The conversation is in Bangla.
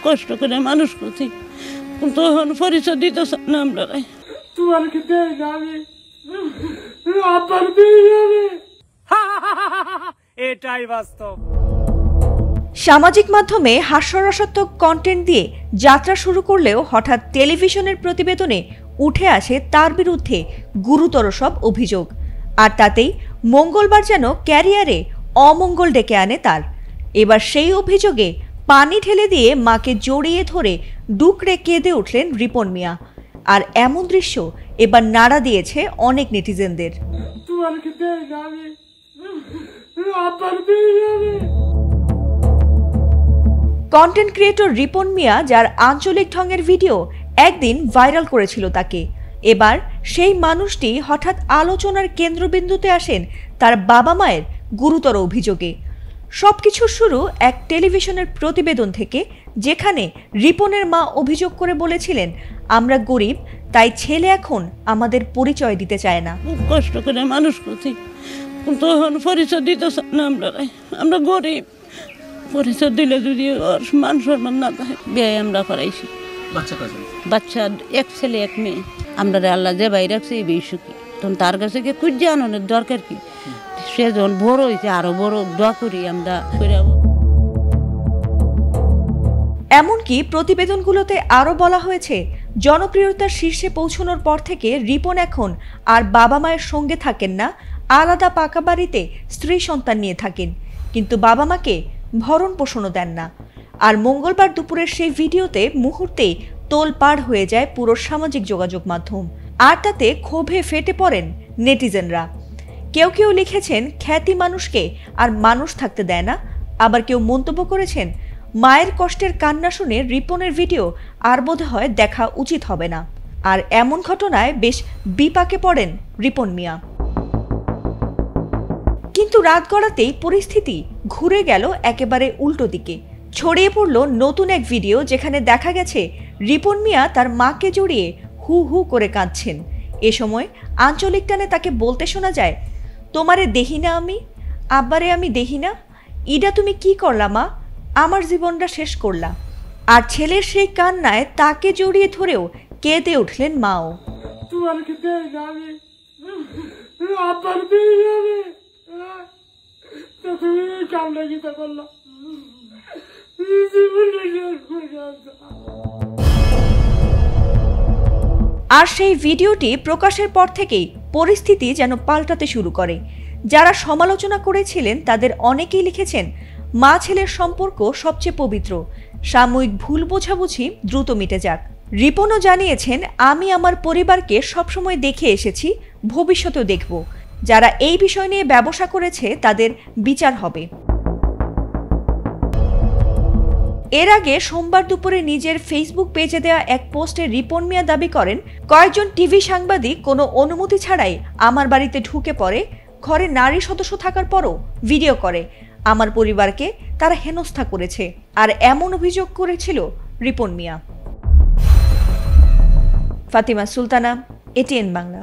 কষ্ট করে মানুষ করছি, তখন পরিচয় দিতে না আমরা। তোমার কি এটাই বাস্তব। সামাজিক মাধ্যমে হাস্যরসাত্মক কন্টেন্ট দিয়ে যাত্রা শুরু করলেও হঠাৎ টেলিভিশনের প্রতিবেদনে উঠে আসে তার বিরুদ্ধে গুরুতর সব অভিযোগ। আর তাতেই মঙ্গলবার যেন ক্যারিয়ারে অমঙ্গল ডেকে আনে তার। এবার সেই অভিযোগে পানি ঢেলে দিয়ে মাকে জড়িয়ে ধরে ডুকরে কেঁদে উঠলেন রিপন মিয়া। আর এমন দৃশ্য এবার নাড়া দিয়েছে অনেক নেটিজেনদের। কন্টেন্ট ক্রিয়েটর রিপন মিয়া, যার আঞ্চলিক ঢঙের ভিডিও একদিন ভাইরাল করেছিল তাকে, এবার সেই মানুষটি হঠাৎ আলোচনার কেন্দ্রবিন্দুতে আসেন তার বাবা মায়ের গুরুতর অভিযোগে। সবকিছুর শুরু এক টেলিভিশনের প্রতিবেদন থেকে, যেখানে রিপনের মা অভিযোগ করে বলেছিলেন, আমরা গরিব, তাই ছেলে এখন আমাদের পরিচয় দিতে চায় না। খুব কষ্ট করে মানুষ করছি, তখন পরিচয় দিতে না আমরা গরিব, পরিচয় দিলে যদি মান সম্মান না থাকে। বিয়ে আমরা করাইছি। বাচ্চা এক ছেলে এক মেয়ে। আমরা আল্লাহ যে ভাই রাখছে এই বেশি সুখী। তখন তার কাছে কি খুঁজে আনানোর দরকার কি? সে যখন বড় হয়েছে আরো বড় দোয়া করি আমরা। এমনকি প্রতিবেদনগুলোতে আরও বলা হয়েছে, জনপ্রিয়তার শীর্ষে পৌঁছানোর পর থেকে রিপন এখন আর বাবা মায়ের সঙ্গে থাকেন না, আলাদা পাকা বাড়িতে স্ত্রী সন্তান নিয়ে থাকেন, কিন্তু বাবা মাকে ভরণ পোষণও দেন না। আর মঙ্গলবার দুপুরের সেই ভিডিওতে মুহূর্তেই তোলপাড় হয়ে যায় পুরো সামাজিক যোগাযোগ মাধ্যম। আর তাতে ক্ষোভে ফেটে পড়েন নেটিজেনরা। কেউ কেউ লিখেছেন, খ্যাতি মানুষকে আর মানুষ থাকতে দেয় না। আবার কেউ মন্তব্য করেছেন, মায়ের কষ্টের কান্না শুনে রিপনের ভিডিও আর বোধহয় দেখা উচিত হবে না। আর এমন ঘটনায় বেশ বিপাকে পড়েন রিপন মিয়া। কিন্তু রাত গড়াতেই পরিস্থিতি ঘুরে গেল একেবারে উল্টো দিকে। ছড়িয়ে পড়ল নতুন এক ভিডিও, যেখানে দেখা গেছে রিপন মিয়া তার মাকে জড়িয়ে হু হু করে কাঁদছেন। এ সময় আঞ্চলিক টানে তাকে বলতে শোনা যায়, তোমারে দেখি না আমি, আব্বারে আমি দেখি না, ইডা তুমি কি করলা মা, আমার জীবনটা শেষ করলা। আর ছেলের সেই কান্নায় তাকে জড়িয়ে ধরেও কেঁদে উঠলেন মাও। আর সেই ভিডিওটি প্রকাশের পর থেকেই পরিস্থিতি যেন পাল্টাতে শুরু করে। যারা সমালোচনা করেছিলেন তাদের অনেকেই লিখেছেন, মা ছেলের সম্পর্ক সবচেয়ে পবিত্র, সাময়িক ভুল বোঝাবুঝি দ্রুত মিটে যাক। রিপনও জানিয়েছেন, আমি আমার পরিবারকে সবসময় দেখে এসেছি, ভবিষ্যতেও দেখব। যারা এই বিষয় নিয়ে ব্যবসা করেছে তাদের বিচার হবে। এর আগে সোমবার দুপুরে নিজের ফেসবুক পেজে দেওয়া এক পোস্টে রিপন মিয়া দাবি করেন, কয়েকজন টিভি সাংবাদিক কোনো অনুমতি ছাড়াই আমার বাড়িতে ঢুকে পড়ে, ঘরে নারী সদস্য থাকার পরও ভিডিও করে, আমার পরিবারকে তারা হেনস্থা করেছে। আর এমন অভিযোগ করেছিল রিপন মিয়া। ফাতিমা সুলতানা, এটিএন বাংলা।